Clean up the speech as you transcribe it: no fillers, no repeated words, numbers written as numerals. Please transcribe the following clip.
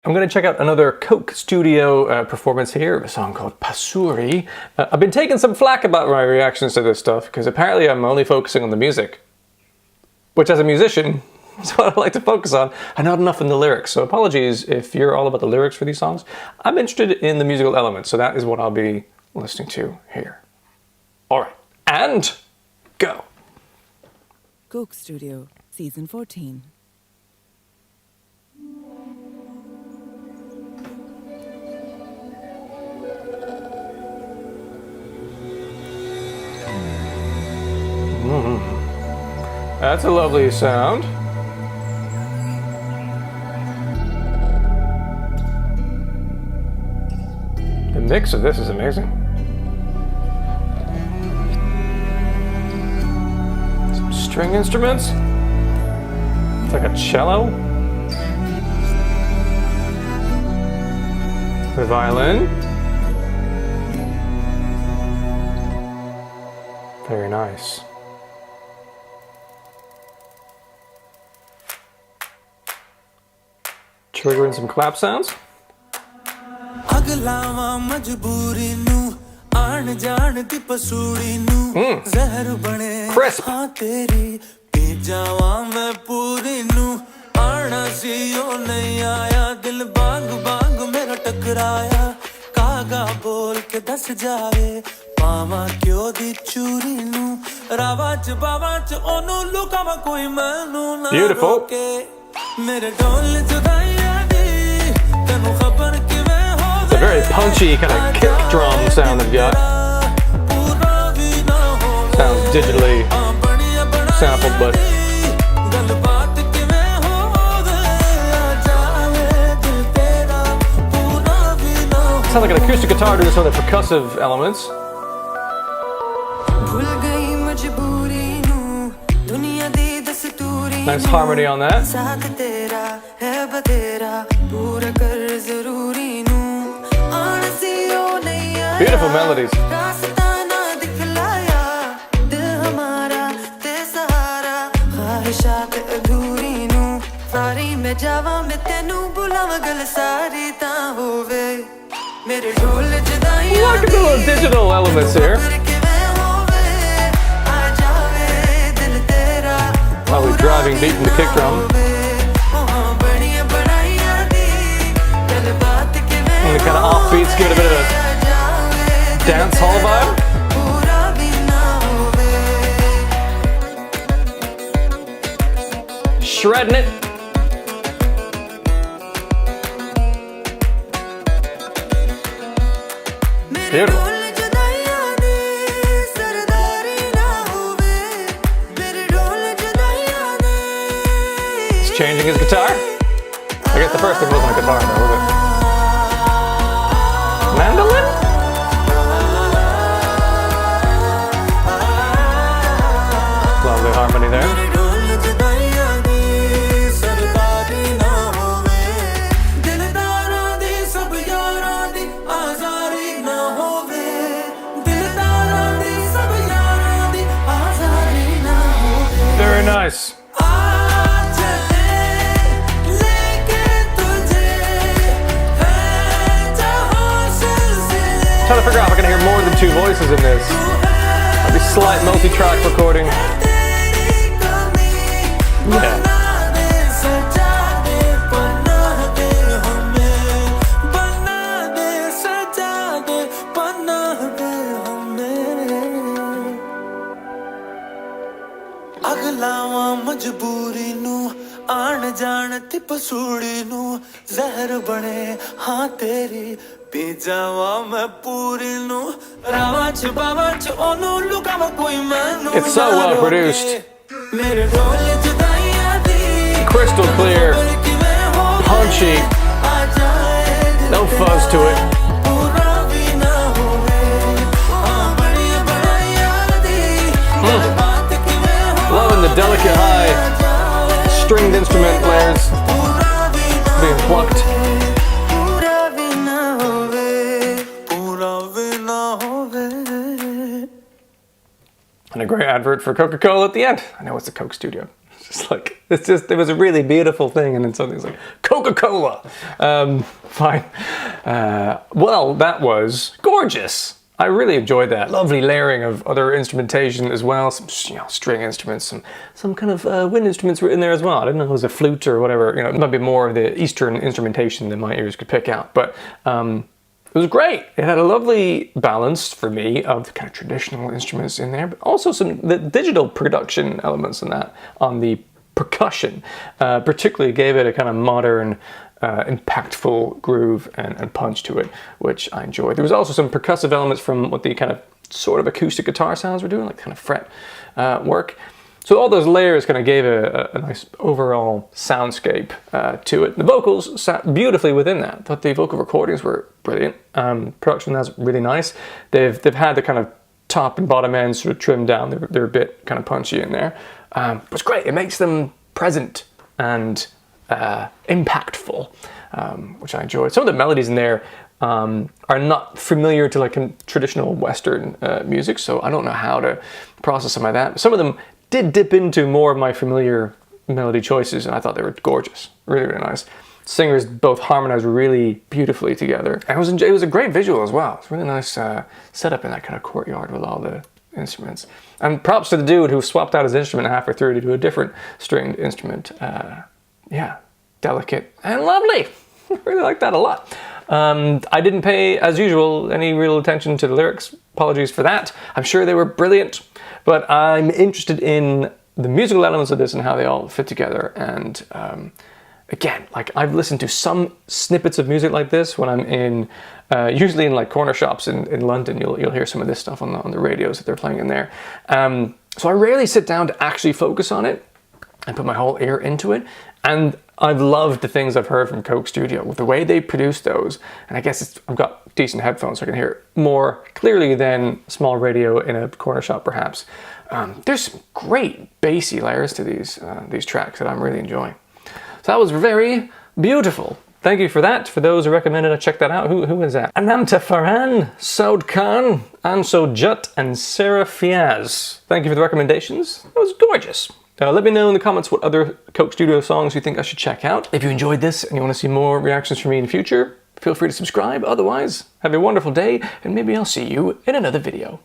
I'm going to check out another Coke Studio performance here of a song called PASOORI. I've been taking some flack about my reactions to this stuff because apparently I'm only focusing on the music, which as a musician is what I like to focus on, and not enough in the lyrics. So apologies if you're all about the lyrics for these songs. I'm interested in the musical elements, so that is what I'll be listening to here. All right, and go. Coke Studio, Season 14. That's a lovely sound. The mix of this is amazing. Some string instruments. It's like a cello. The violin. Very nice. Triggering some clap sounds. Crisp. Beautiful. It's a very punchy kind of kick drum sound they've got. Sounds digitally sampled, but sounds like an acoustic guitar doing some of the percussive elements. Nice harmony on that. Beautiful melodies. Look at the little digital elements here. Probably driving beat from the kick drum. And the kind of offbeats give it a bit of a dance hall vibe. Shredding it. Beautiful. He's changing his guitar. I guess the first thing wasn't a guitar, though, was it? Mandolin? Lovely harmony there. Very nice. Trying to figure out if I can hear more than two voices in this. Might be slight multi-track recording. Yeah. मजबूरी नू आन जान ती पसूड़ी नू जहर बने हाँ तेरी पी जावा मैं पूरी नू रावा छुपावा च ओनू लुकावा कोई मैनू It's so well produced. Crystal clear, punchy, no fuzz to it. Loving the delicate high stringed instrument layers being plucked. And a great advert for Coca-Cola at the end. I know it's a Coke Studio. Just like, it was a really beautiful thing, and then something's like, Coca-Cola! Fine. Well, that was gorgeous. I really enjoyed that. Lovely layering of other instrumentation as well. Some, string instruments, some kind of wind instruments were in there as well. I didn't know it was a flute or whatever. It might be more of the Eastern instrumentation than my ears could pick out. But it was great. It had a lovely balance for me of the kind of traditional instruments in there, but also the digital production elements in that on the percussion. Particularly gave it a kind of modern, impactful groove and punch to it, which I enjoyed. There was also some percussive elements from what the kind of sort of acoustic guitar sounds were doing, like kind of fret work. So all those layers kind of gave a nice overall soundscape to it. The vocals sat beautifully within that. I thought the vocal recordings were brilliant. Production was really nice. They've had the kind of top and bottom ends sort of trimmed down. They're a bit kind of punchy in there. But it's great. It makes them present and impactful, which I enjoyed. Some of the melodies in there are not familiar to like traditional Western music, so I don't know how to process some of that. Some of them did dip into more of my familiar melody choices, and I thought they were gorgeous. Really, really nice. Singers both harmonized really beautifully together. And it was a great visual as well. It's a really nice setup in that kind of courtyard with all the instruments. And props to the dude who swapped out his instrument halfway through to do a different stringed instrument. Yeah, delicate and lovely. I really like that a lot. I didn't pay, as usual, any real attention to the lyrics. Apologies for that. I'm sure they were brilliant, but I'm interested in the musical elements of this and how they all fit together. And again, like I've listened to some snippets of music like this when I'm in, usually in like corner shops in London. You'll hear some of this stuff on the radios that they're playing in there. So I rarely sit down to actually focus on it and put my whole ear into it. And I've loved the things I've heard from Coke Studio with the way they produce those. And I guess I've got decent headphones so I can hear it more clearly than a small radio in a corner shop perhaps. There's some great bassy layers to these tracks that I'm really enjoying. So that was very beautiful. Thank you for that. For those who recommended I check that out. Who is that? Anamta Farhan, Saud Khan, Anso Jut, and Sarah Fiaz. Thank you for the recommendations. That was gorgeous. Let me know in the comments what other Coke Studio songs you think I should check out. If you enjoyed this and you want to see more reactions from me in the future, feel free to subscribe. Otherwise, have a wonderful day, and maybe I'll see you in another video.